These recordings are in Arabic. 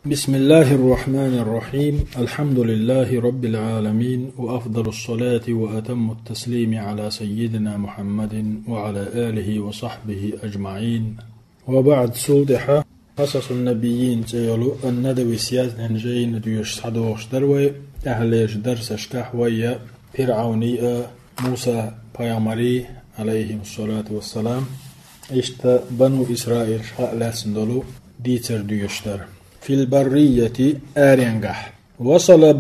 بسم الله الرحمن الرحيم. الحمد لله رب العالمين، وأفضل الصلاة وأتم التسليم على سيدنا محمد وعلى آله وصحبه أجمعين. وبعد صلدحة قصص النبيين تيلو الندوي سياد هنجين ديوش صدوش دروي أهليش درس اشتحوية فرعونية موسى بيامري عليه الصلاة والسلام اشت بنو إسرائيل لا سندلو ديتر ديوشتر في البرية آرينجح. وصل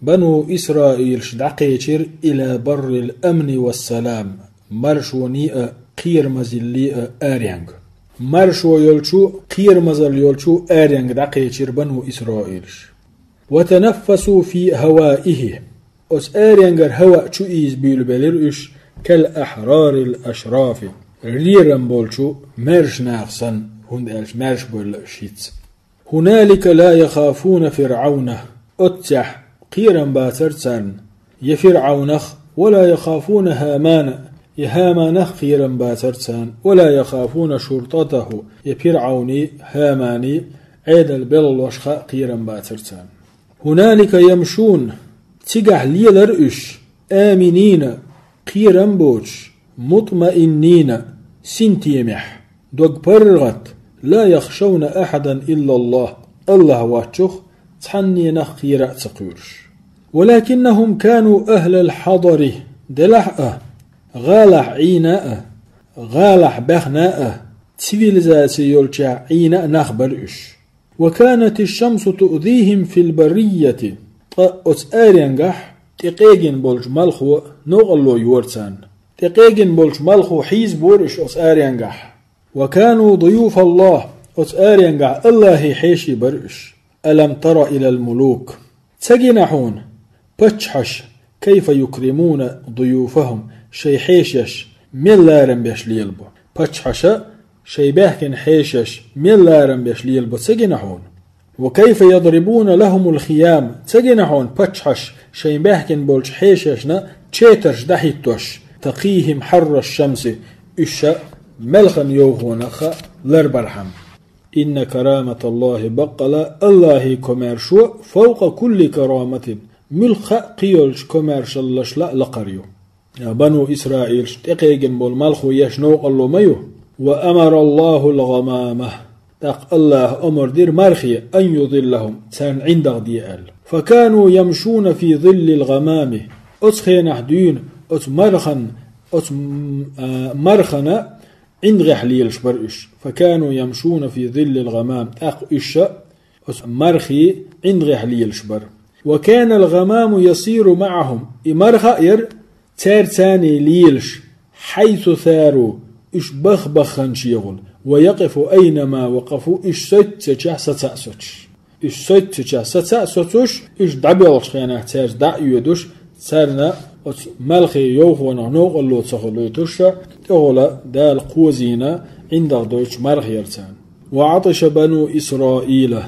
بنو إسرائيل شدقيتر إلى بر الأمن والسلام مرشونية قير مزلية آرينج مرشو يلشو قير مزل يلشو آرينج دقيتر بنو إسرائيل وتنفسوا في هوائه أس آرينجر هواء شو إيز بيلبلرش كالأحرار الأشراف ريرن بولشو مرش ناقصن مرش بول شيتس. هنالك لا يخافون فرعون أتح قيرا باترتان يفرعونخ ولا يخافون هامان يهامانخ قيرا باترتان ولا يخافون شرطته يفرعوني هاماني عيد البلوشخ قيرا باترتان. هنالك يمشون تقح ليلرش آمنين قيرا بوش مطمئنين سنتيمح دوغ برغت لا يخشون أحدا إلا الله واتشخ تحني نخيرا تقيرش. ولكنهم كانوا أهل الحضر دلحأ غالح عيناء غالح بخناء تسفيلزاسي يلجع عيناء نخبرش. وكانت الشمس تؤذيهم في البرية أتآرينجح تقيجن بولج ملخو نغلو يورتان تقيجن بولج ملخو حيز بورش أتآرينجح. وكانوا ضيوف الله أتآرينجع الله حيشي برش. ألم تر إلى الملوك تجنحون بتشحش كيف يكرمون ضيوفهم شي حيشش من لارن بيش ليلبو بتشحش شي بحكن حيشش من لارن بيش ليلبو تجنحون. وكيف يضربون لهم الخيام تجنحون بتشحش شي بحكن بولش حيششنا تشيترش دحيتوش تقيهم حر الشمس إشا ملخن يوهونخ لربرحم. إن كرامة الله بقلا الله كمرشو فوق كل كرامة ملخ قيولش كمرش اللش لا لقريو. يا بنو إسرائيل تقيجن بول ملخو يشنوق اللو ميو. وأمر الله الغمامة تق الله أمر دير مرخي أن يظلهم تان عند ديال. فكانوا يمشون في ظل الغمام أتخين أحدين مرخنا عند غحليلش برئش. فكانوا يمشون في ظل الغمام إشا مرخي عند غحليلش بر. وكان الغمام يصير معهم مرخير تار تاني ليلش حيث ثاروا إش بخبخن شيغل ويقف أينما وقفوا إش ستة ستأسوش إش ستة ستأسوش إش دبيلش خيانه تار دع يدوش تارنا ملخي يوخونا نوغلو تخلو تشا تغلا دال قوزينا عند دوش مرخيرتان. وعطش بنو إسرائيل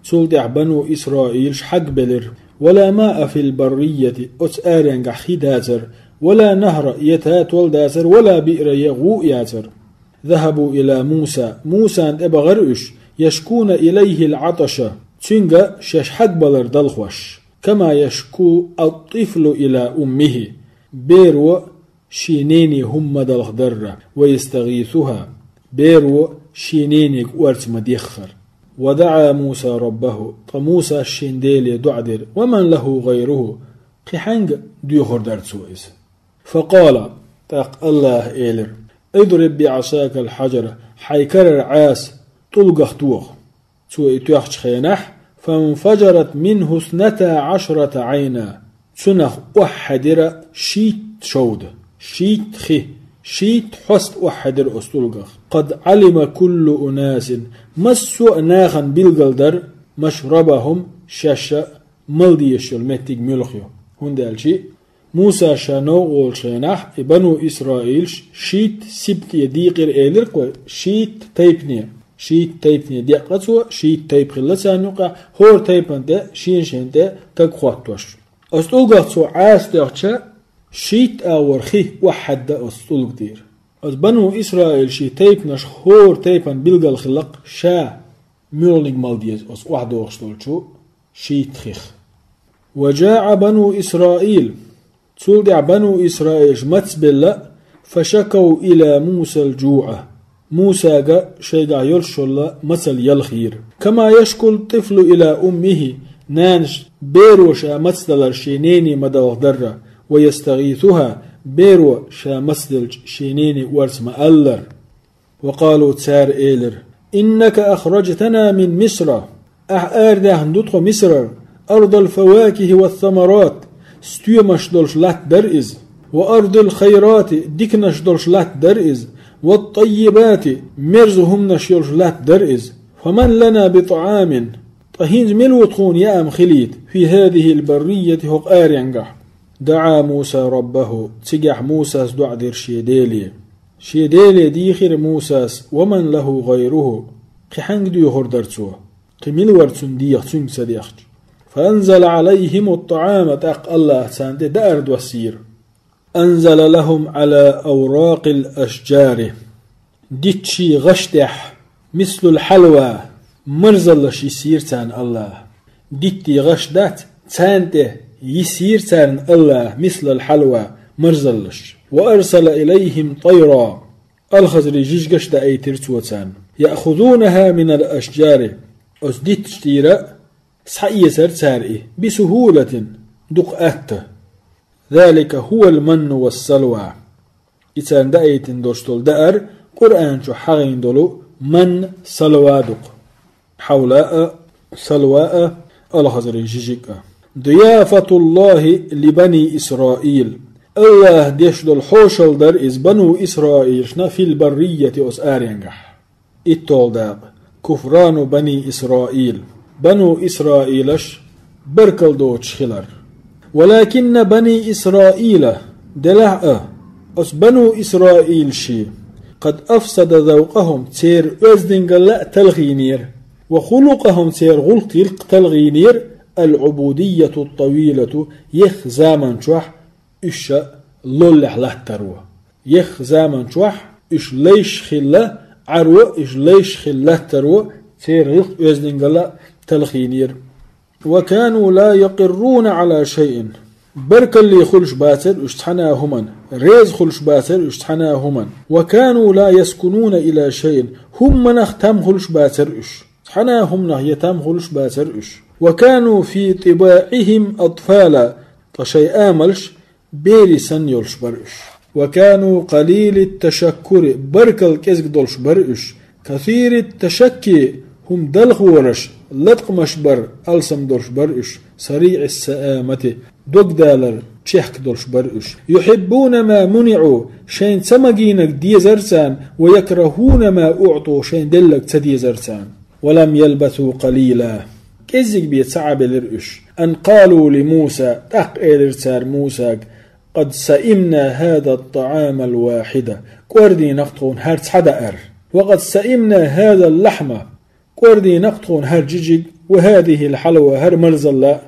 تلدع بنو إسرائيل حق بلر ولا ماء في البرية أتآرنج خداتر ولا نهر يتات والداتر ولا بئر يغو ياتر. ذهبوا إلى موسى أبا غرؤش يشكون إليه العطش تنجا شش حق بلر دلخوش كما يشكو الطفل إلى أمه بيرو شينيني هم دلخدر ويستغيثها بيرو شينيني ورت مديخر. ودعا موسى ربه فموسى الشنديل دعدر ومن له غيره قحنج ديخر درتسوئس. فقال تاق الله إيلر اضرب بعصاك الحجر حيكرر عاس طلقخ توغ سوئ توخش خينح فانفجرت منه 12 عينا سنخ أحدر شيت شود شيت خي شيت حست أحدر أستلغخ. قد علم كل أناس مسو ناخا بالقلدر مشربهم شاشا ملديش المتق ملخيو. هندال شي موسى شانو والشيناح بنو إسرائيل شيت سبت يديقر إيلرق شيت تيبني شيت تيبني ديقلتو شيت تيب خلتان يقع هور تيبن ده شين ده تقواتوش أستلغتو عاس ديقشا شيت أورخي واحد ده أستلغ دير. بنو إسرائيل شي تيب نش هور تيبن بلغ الخلق شا ميولنج مالديز أس واحد وغشتول شو شيتخيخ. وجاء بنو إسرائيل تولدع بنو إسرائيل متسبلا فشكوا إلى موسى الجوع. موسى جا شيء يلشل مثل يلخير كما يشكو الطفل إلى أمه نانش بيرو شا متسدلر شينيني مدوغ درة ويستغيثها بيرو شا متسدل شينيني ورس مألر. وقالوا تسار إيلر إنك أخرجتنا من مصر أرده ندخل مصر أرض الفواكه والثمرات ستيومش دولش لات درئز وأرض الخيرات ديكنش دولش لات درئز والطيبات مرزهم نشيلش لات درئز فمن لنا بطعام طهينز ملوتخون يا أم خليت في هذه البرية هق آرينجح. دعا موسى ربه تجح موسى دع دير شيديلي ديخر موسى ومن له غيره قحنج ديو هردرتوه قميل ورتون ديخ تنك سديخ. فأنزل عليهم الطعام تاق الله سانده دارد وسير. أنزل لهم على أوراق الأشجار ديتشي غشتح مثل الحلوى مرزلش يسير تان الله. ديتي غشدات تانته يسير تان الله مثل الحلوى مرزلش. وأرسل إليهم طيرا الخزر جيش قشت أي ترتوتان يأخذونها من الأشجار أسديت شتيرا سحية سرسارئ بسهولة دقأت. ذلك هو المن والسلوى. إتان دأيت دوشتول دأر قرآن شو حغين دولو من سلوى دق حولاء سلواء الخزر جيجيك. ضيافة الله لبني إسرائيل الله ديشدل حوشل در إز بنو إسرائيل شنا في البرية أس آرينجح. إتول داب كفران بني إسرائيل بنو إسرائيلش بركل دوتش خلر. ولكن بني إسرائيل دلع أس بنو إسرائيل شي قد أفسد ذوقهم تير أزدنجل تلغينير وخلقهم تير غلق تلغينير العبودية الطويلة يخ زامن شوح إش لولح له تروى يخ زامن شوح إش ليش خلا عروة إش ليش خلا تروى تير غلق أزدنجل تلغينير. وكانوا لا يقرون على شيء برك اللي خلش باتر اشتحناهما ريز خلش باتر اشتحناهما. وكانوا لا يسكنون إلى شيء هم نختم خلش باتر اش اشتحناهم نهيتم خلش باتر اش. وكانوا في طباعهم أطفالا طشي آملش بيري سن يلش برش. وكانوا قليل التشكر برك الكزق دولش برش كثير التشكي هم دلغورش لطق مشبر ألسم دولش برش سريع السآمة دوك دالر تشيحك دولش برش. يحبون ما منعوا شين سمجينك دي زرسان ويكرهون ما أعطوا شين دلك تدي زرسان. ولم يلبثوا قليلا كزيك بيتصعب الرئش أن قالوا لموسى تق إلرسار موسى قد سئمنا هذا الطعام الواحد كوردي نقطون هرت حدا وقد سئمنا هذا اللحم كوردي نقطون هر جيجيج وهذه الحلوى هر مرزلا.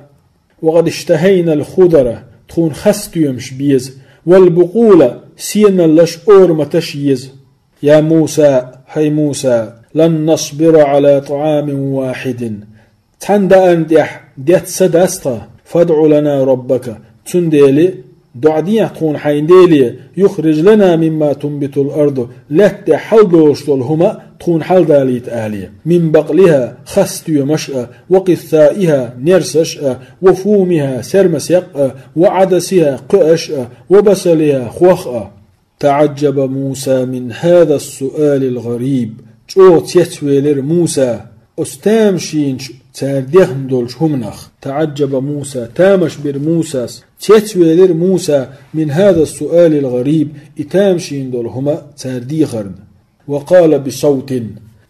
وقد اشتهينا الخضرة تخون خستيومش بيز والبقولة سينا لش أورما تشيز. يا موسى هاي موسى لن نصبر على طعام واحد تحند أندح ديت سداستا فادع لنا ربك تنديلي دعدية تكون حينديلي يخرج لنا مما تنبت الأرض لت حلدوش هما تكون حلداليت آلية من بقلها خستي مشأ وقثائها نرسشأ وفومها سرمسيق وعدسها قأشأ وبسلها خوخأ. تعجب موسى من هذا السؤال الغريب جوت يتويلر موسى استامشينش تارديخن دولش همنخ. تعجب موسى تامش بر موسى تيتويلر موسى من هذا السؤال الغريب اتامشين دول هما تارديخرن. وقال بصوت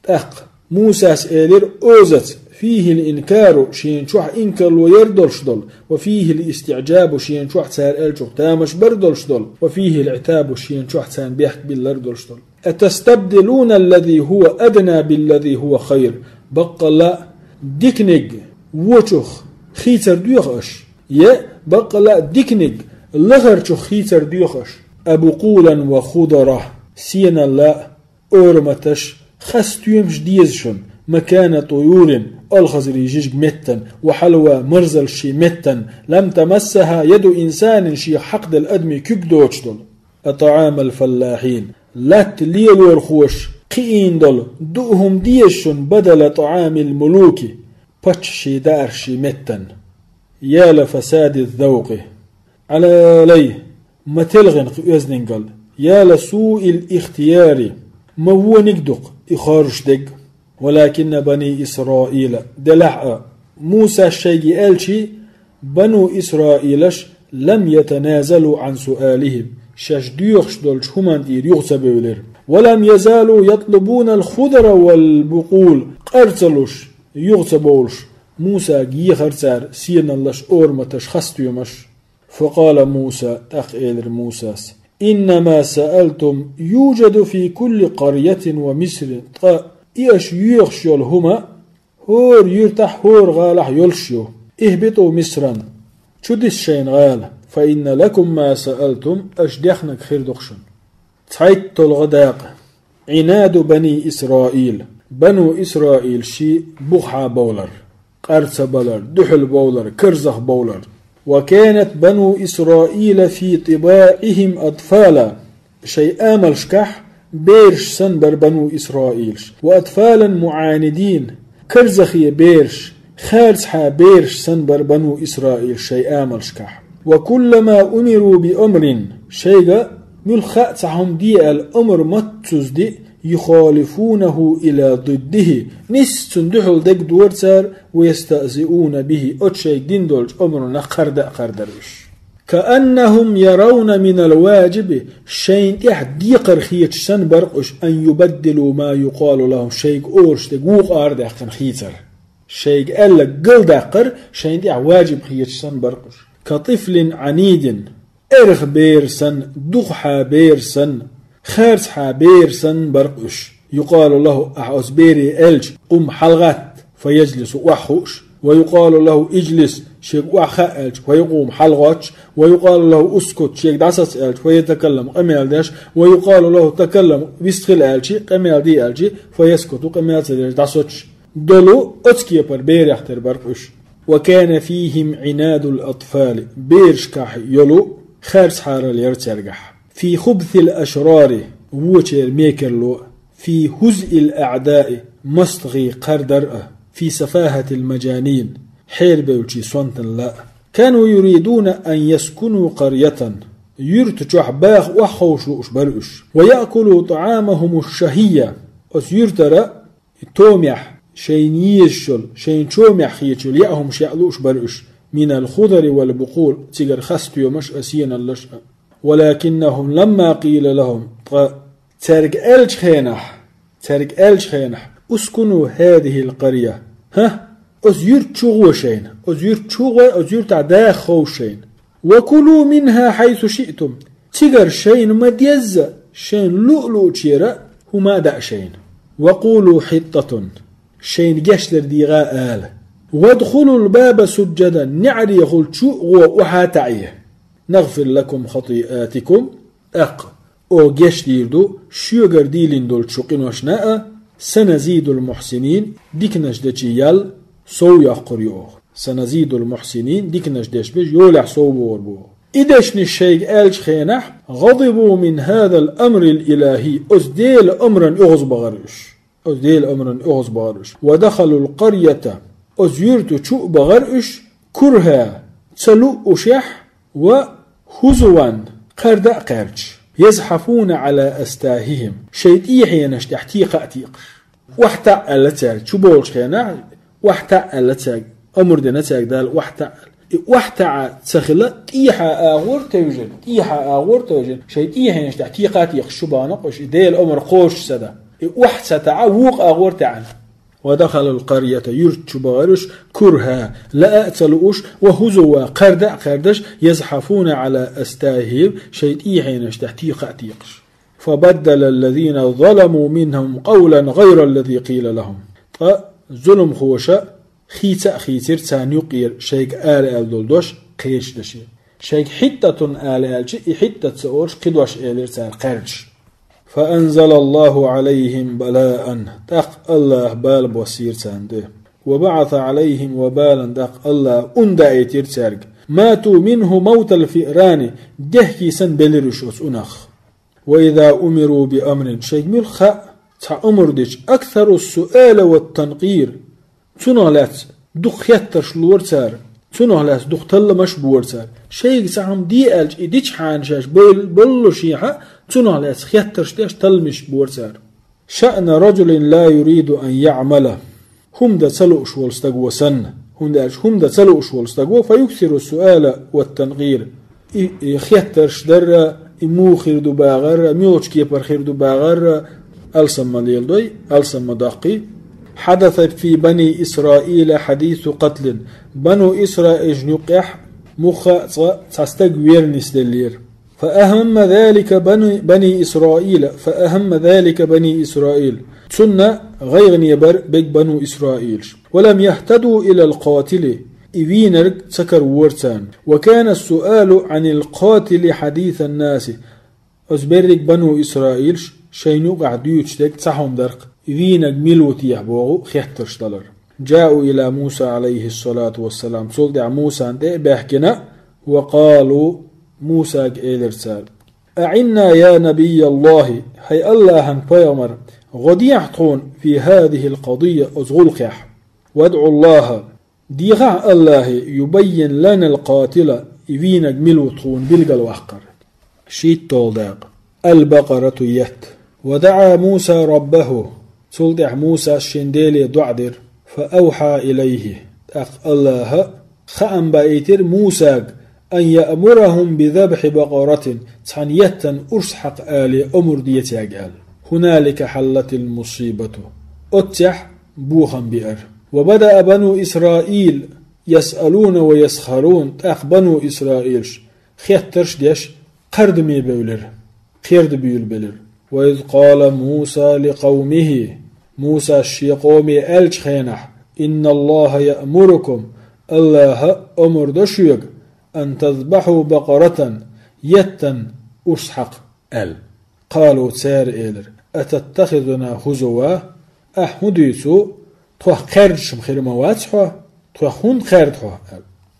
تق موسى سئلر أوزت فيه الإنكار شين شوح إنكر ويردلش دول وفيه الاستعجاب شين شوح تار ألجو تامش بردلش دول وفيه العتاب شين شوح تان بيحك باللردلش دول. أتستبدلون الذي هو أدنى بالذي هو خير بقى لا ديكنيج وچوخ خيتر ديوخش يا بقى لا ديكنيج لغرچو خيتر ديوخش. أبو قولا وخضرة سينا لا أورمتش خستيومش ديزشن مكان طيور الخزري جيج متن وحلوى مرزل شي متن لم تمسها يد إنسان شي حقد الأدمي كيكدوش دول أطعام الفلاحين لات ليلور خوش قيين دول دوهم ديشن بدل طعام الملوك باتشي دارشي متن يا لفساد الذوق على ليه ما تلغن يزنقل يا لسوء الاختيار ما هو نقدق إخارش دق ولكن بني إسرائيل دلع موسى الشيء ألشي بنو إسرائيلش لم يتنازلوا عن سؤالهم شاشديوخش دولش همان دير يغسبولر ولم يزالوا يطلبون الخضر والبقول قرصلوش يغسبولش موسى جيخر سار سين اللش أورمتش خستيومش فقال موسى تقيل موسى إنما سألتم يوجد في كل قرية ومصر إيش يخشيول هما هور يرتاح هور غالح يلشيو اهبطوا مصرا شدس شين غال فإن لكم ما سألتم أشدخنك خير دخشن تعيت الغداق عناد بني إسرائيل بنو إسرائيل شي بخع بولر قرص بولر دحل بولر كرزخ بولر وكانت بنو إسرائيل في طباعهم أطفالا شيء آمل شكح بيرش سنبر بنو إسرائيل وأطفالا معاندين كرزخي بيرش خارسحا بيرش سنبر بنو إسرائيل شيء آمل شكح وكلما أمروا بأمر شيء ملخاتهم دي الأمر متسوز دي يخالفونه إلى ضده نس تندحل دك دورتار ويستأزئون به أتشيك دين دولج أمرنا قردرش كأنهم يرون من الواجب شين ديقر خيتش سنبرقش أن يبدلوا ما يقال لهم شيك أورش تقوق آردقن خيتر شيك ألق قل دقر شين دي واجب خيتش سنبرقش كطفل عنيد إرخ بيرسن دخحا بيرسن خارسحا بيرسن برقش يقال له أحوس بيري ألج قم حلغات فيجلس وحوش ويقال له اجلس شيك وحا ألج ويقوم حلغاتش ويقال له اسكت شيك دعسس ألج ويتكلم قميل داش ويقال له تكلم بيستخل ألجي قميل دي ألجي فيسكت قميل داش دعسوتش دلو أتكي بر بير يختر برقش وكان فيهم عناد الأطفال بيرشكح يلو خارس حار اليرترجح في خبث الأشرار ووشير ميكرلو في هزء الأعداء مستغي قردر في سفاهة المجانين حير بيوشي صنتن لا كانوا يريدون أن يسكنوا قرية يرتجح باخ وحوش برؤش ويأكلوا طعامهم الشهية أس يرترى توميح شين يشل شين توميح خيتشل يأهم شعلوش برؤش من الخضر والبقول تجر خستيو مش أسين اللش ولكنهم لما قيل لهم ترك ألج خينح اسكنوا هذه القرية أزير تشغوشين أزير تعدا خوشين وكلوا منها حيث شئتم تجر شين مديز شين لؤلؤ تشيرا هما دا شين وقولوا حطة شين جشلر ديغاء آل وادخلوا الباب سجدا نعري غلتشو وحاتعيه نغفر لكم خطيئاتكم او جيش ديردو شيوغر ديلين دول تشوقين وشناء سنزيد المحسنين ديكنش دجيال سو يقريوه سنزيد المحسنين ديكنش ديش بيج يولح سو بوربو إدشن الشيء ألج خينح غضبوا من هذا الأمر الإلهي أزديل أمرا أغز بغرش ودخلوا القرية أزيرت شو بغرش كرها تسلو أشح وهزوا قرد قرج يزحفون على أستاههم شيء ينش تحتيق أتيق وحتى ألتاك شو بولش خينا وحتى ألتاك أمر دنتاك دال وحتى تسخلا تيحا أغور توجن شيء ينش تحتيق أتيق شو بانقش ديل أمر قوش سدا وحتى تعوق أغور تعن ودخل القرية يرتش بغرش كرها لا أتلوش وهزوا قردش يزحفون على أستاههم شيء حينش تحتيق أتيقش فبدل الذين ظلموا منهم قولا غير الذي قيل لهم ظلم خوشا خيتر تانيقير شيء آل دولدوش قيش دشي شيء حتة آل شيء حتة سأورش قدوش آل تان قرج فأنزل الله عليهم بلاء تق الله بال بوسير سانده وبعث عليهم وبالا تق الله أندعي ترسرق ماتوا منه موت الفئران دهكي سن بلرشوس أنخ وإذا أمروا بأمر شيء ملخا تعمر ديش أكثر السؤال والتنقير تنالات دخ يترش لورتار تنالات دخ تلمش بورتار شيء سعم دي ألج إديش حانشاش بلو شيحة تنالات يترش ديش تلمش بورتار شأن رجل لا يريد أن يعمله هم دا تلوش والستقوى سن هم دا تلوش والستقوى فيكثر السؤال والتنقير يترش در إمو خير دو باغر ميوش كيبر خير دو باغر ألسم مليل ألسم مدقي حدث في بني إسرائيل حديث قتل بنو إسرائيل جنقح مخا تستقوير نسلير فأهم ذلك بني إسرائيل سنة غير يبر بك بنو إسرائيل ولم يهتدوا إلى القاتل إذينرك سكر ورتان وكان السؤال عن القاتل حديث الناس أزبرك بنو إسرائيل شينو قعديوش تك تحهم درق إذينك ملوت يحبوغو خيحترش دلر جاءوا إلى موسى عليه الصلاة والسلام صلدع موسى انده بحكنا وقالوا موسى إلرسال أعنا يا نبي الله هي الله هن بيامر غديحتون في هذه القضية أزغلقح وادعوا الله ديغع الله يبين لنا القاتل إذينك ملوتون بلغل وحقر شيت طولداق البقرة يت ودعا موسى ربه صلدع موسى الشنديلي دعدر فأوحى إليه الله خأم بأيتر موسى أن يأمرهم بذبح بقرة تحنيتا أرسحق آلي أمر ديتاق هنالك حلت المصيبة أتح بوخا بئر وبدأ بنو إسرائيل يسألون ويسخرون بنو إسرائيل خيترش ديش قرد مي بولر خيرد بيول بلر وإذ قال موسى لقومه موسى الشيقومي ألج خينح إن الله يأمركم الله أمر دشيق أن تذبحوا بقرة يتا أسحق قالوا تسار إيلر أتتخذنا هزوا أحمديسو توح خرج مخير مواتحوا توح هون خردحوا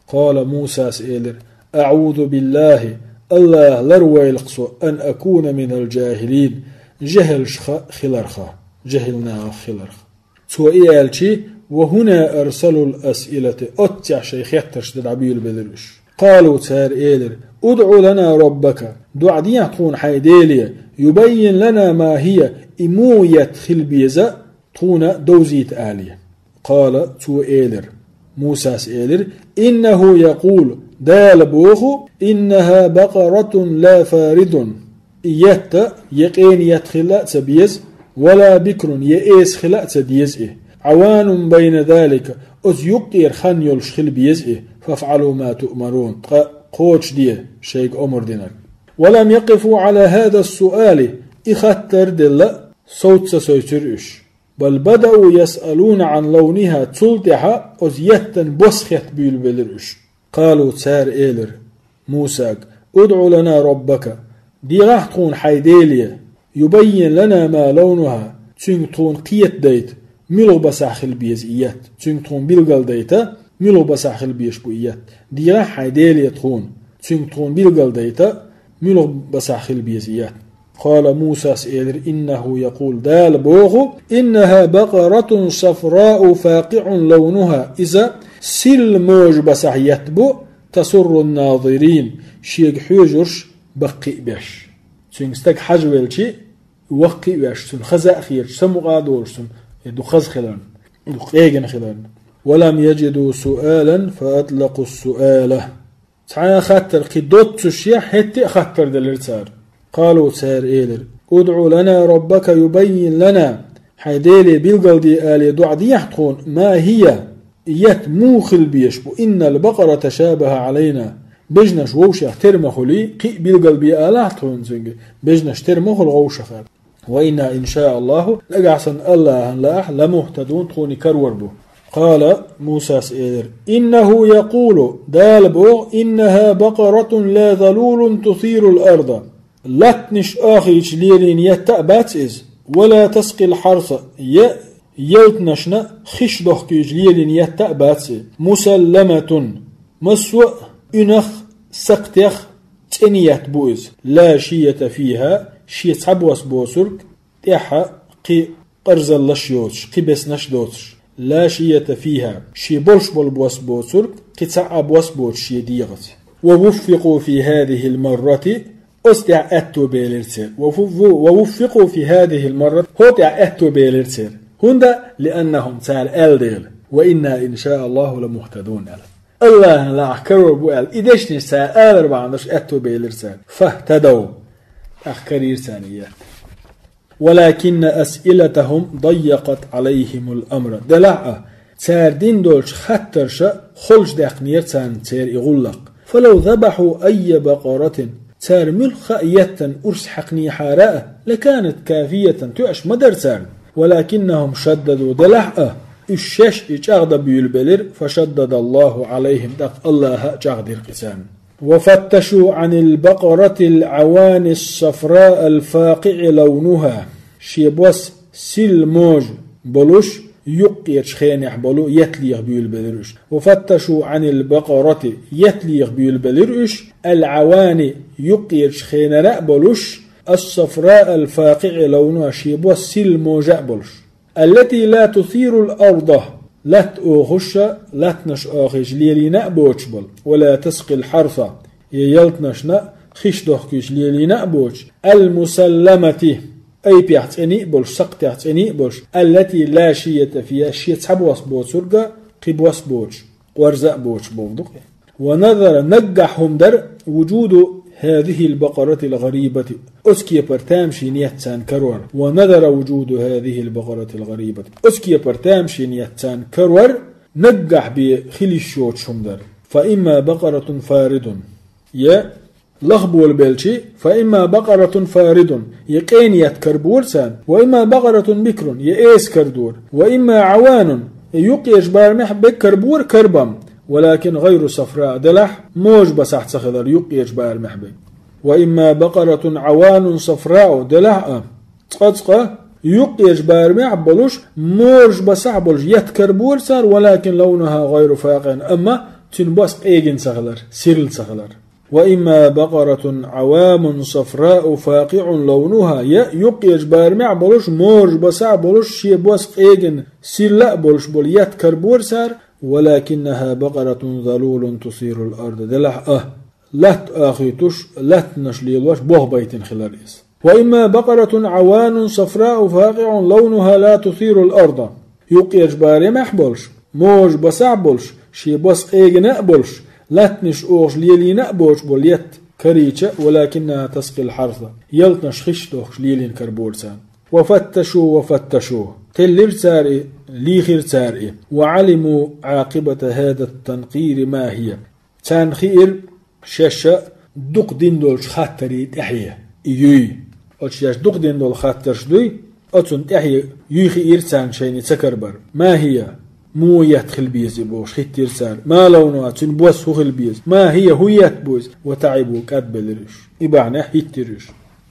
قال موسى إيلر أعوذ بالله الله لروي لقصو أن أكون من الجاهلين جهل خلرخا جهلنا خلرخا سوء إيالشي وهنا أرسلوا الأسئلة أتع شيخ يحترش دعبيل بدرش قالوا تار إيلر ادعو لنا ربك دعا ديعتون حيديلية يبين لنا ما هي إموية خلبيزة تون دوزيت آلية قال تو إيلر موسى إيلر إنه يقول دال بوخو إنها بقرة لا فارض يقين يتخلأ تبيز ولا بكر يئيس خلأ تديز عوان بين ذلك أز يقير خان يلشخل بيز فافعلوا ما تؤمرون قوش دي شيك أمر دينك ولم يقفوا على هذا السؤال إخطر دل صوت سيترش بل بدأوا يسألون عن لونها تلتها أز يتن بسخت بيل بلرش قالوا تسار إيلر موسى ادعو لنا ربك دي راح تكون حيديلية يبين لنا ما لونها تكون قيت ديت ملو بساخل بيز إيات تكون بيلغل ديتا ملو بساخل بيش بو إيات دي راح حيديلية تكون بيلغل ديتا ملو بساخل بيز إيات قال موسى إيلر إنه يقول دال بوغو إنها بقرة صفراء فاقع لونها إذا سل موج بساحيات بو تسر الناظرين شيق حجرش بقي بيش تنستك حجوالشي وقي بيش تن خزا خير سمقادور سن دو خز خلان دو قيغن خلان ولم يجدوا سؤالا فأطلقوا السؤال تعالى خطر قدوت تشيح حتى خطر دلرتار قالوا سار إيلر ادعو لنا ربك يبين لنا حيديلي بيلقل آلي دعا دي يحتقون ما هي إيات موخل بيشبو إن البقرة تشابه علينا بجنش ووشة ترمخلي قي بيلقل بيآلة تون زنجي بجنش ترمخل غوشة خال وإنا إن شاء الله لقعصن الله لا لمهتدون تخوني كروربو قال موسى سئير إنه يقول دالبو إنها بقرة لا ذلول تثير الأرض لاتنش آخيش ليرين يتأبات إز ولا تسقي الحرث يلتنشنا خش دخكيش ليرين يتأبات مسلمة مسوء إنخ سقتيخ تنيات بوز لا شية فيها شية عبوس بوسرك تيحا قي قرز اللشيوتش قي بسنش دوتش لا شية فيها شي بولش بول بوس بوسرك قي تعب بوس بوش شي ديغت ووفقوا في هذه المرة أستع أتو بيلرتير ووفقوا في هذه المرة هوتع أتو بيلرتير هندا لأنهم تعال ألدغل وإنا إن شاء الله لمهتدون الله لا أحكروا بوال إذاش نساء آلر بعندش أتو بيلرتير فاهتدوا أحكرير ثانيات ولكن أسئلتهم ضيقت عليهم الأمر دلعة تار دين دولش خطرش خلش داقنير تار يغلق فلو ذبحوا أي بقرة تار ملخائية أرس حقني حراء لكانت كافية تعش مدر تار ولكنهم شددوا دلعة الشش اجاغد بيلبلر فشدد الله عليهم دق الله جاغد القسام وفتشوا عن البقرة العوان الصفراء الفاقع لونها شيبوس سلموج بلوش يقيرش خينح بلو يتليغ بيلبلرش وفتشوا عن البقرة يتليغ بيلبلرش العوان يقيرش خيننا بلوش الصفراء الفاقع لونها شيبوس سلموج بلوش التي لا تثير الأرض لا تأخش لا تنش آخش ليلينا بوشبل ولا تسقي الحرث يلتنشنا خش دخكش ليلينا بوش المسلمة أي بيعتني بولش سقطعتني بولش التي لا شية فيها شية تحبوس بوشرقة قبوس بوش ورزق بوش بوضق ونظر نجحهم در وجود هذه البقرة الغريبة أسكي برتامشي نيتان كرور ونظر وجود هذه البقرة الغريبة أسكي برتامشي نيتان كرور نجح بخلي الشوتشهم در فإما بقرة فارد يا لغبو البلشي فإما بقرة فارد يقين يتكربورسان وإما بقرة بكر يأيس كردور وإما عوان يقيش بارمح بكربور كربم ولكن غير صفراء دلح موج بسحت سخذر يقيش بارمح بك وإما بقرة عوان صفراء دلح تقصقه يقيش بارمح بلوش موج بسح بلوش يتكربور سار ولكن لونها غير فاقع أما تنبس ايجن سخذر سيرل سخذر وإما بقرة عوام صفراء فاقع لونها يقيش بارمع بلوش مورج بسع بلوش شي بوسق ايجن سيلا بلوش بليات كربور سار ولكنها بقرة ذلول تصير الأرض دلح لا تأخيتوش لا تنشليلوش بوه بيت خلاليس وإما بقرة عوان صفراء فاقع لونها لا تثير الأرض يقيش بارمع بلوش مورج بسع بلوش شي بوسق ايجن بلوش لا تنش أوش ليلينا بوش بوليت كريتشة ولكنها تسقي الحرث يلتنش خشتوش ليلين كربورسان وفتشوا تلر سارئ ليخير سارئ وعلموا عاقبة هذا التنقير ما هي تنخير شاشة دق دين دول خاتري تحية يوي أتشاش دق دين دول خاترش دوي أتون تحية يوخي إرسان شيني تكربر ما هي مو يدخل بيز بوش خيتير سار ما لونها تنبوس هو البيز ما هي هويت بوز وتعبوا كاتبلرش إبعنا هيترش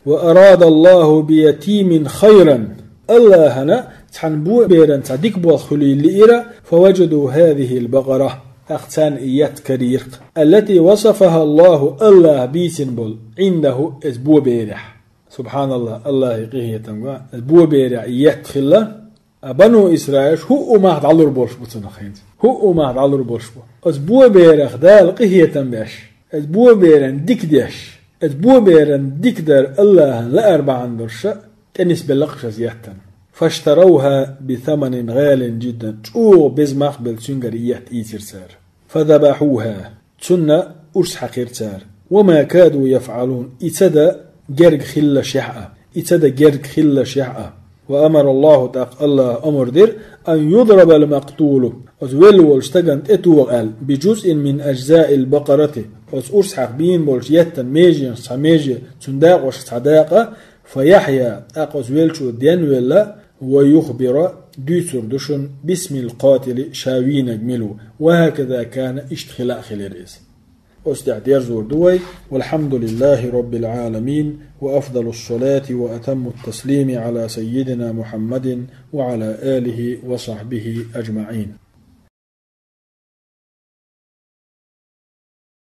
وأراد الله بيتيم خيرا الله هنا تحنبو بيران تعديك بوخلي لإيرا فوجدوا هذه البقرة أختان إيات كريق التي وصفها الله بيسنبول عنده أسبوع بيرح سبحان الله يقيه تنقى أسبوع بيرح إيات خلا بنو إسرائيل هو ما تعلر بولش بتنخينت هو ما تعلر بولش أسبوع بيرخ دال قهية تنباش أسبوع بيرن ديك داش أسبوع بيرن ديك دار الله لا أربع عندرش تنس بلقش زيادة فاشتروها بثمن غال جدا شو بزمخ بالسنجريات إيتر سار فذبحوها سنة أرس حقير سار وما كادوا يفعلون إتدى جرق خلة شحة وأمر الله الله أمر دير أن يضرب المقتول أزول والستجنت اتوغل بجزء من أجزاء البقرة أرس حقبين بولجيتا ميجي سميجي تنداق وشتداق فيحيى أقزويل شو دين ولا ويخبر دوسر دشن باسم القاتل شاوين جملو وهكذا كان اشتخلاء خليريس أستعد يرزور دوي. والحمد لله رب العالمين، وأفضل الصلاة وأتم التسليم على سيدنا محمد وعلى آله وصحبه أجمعين.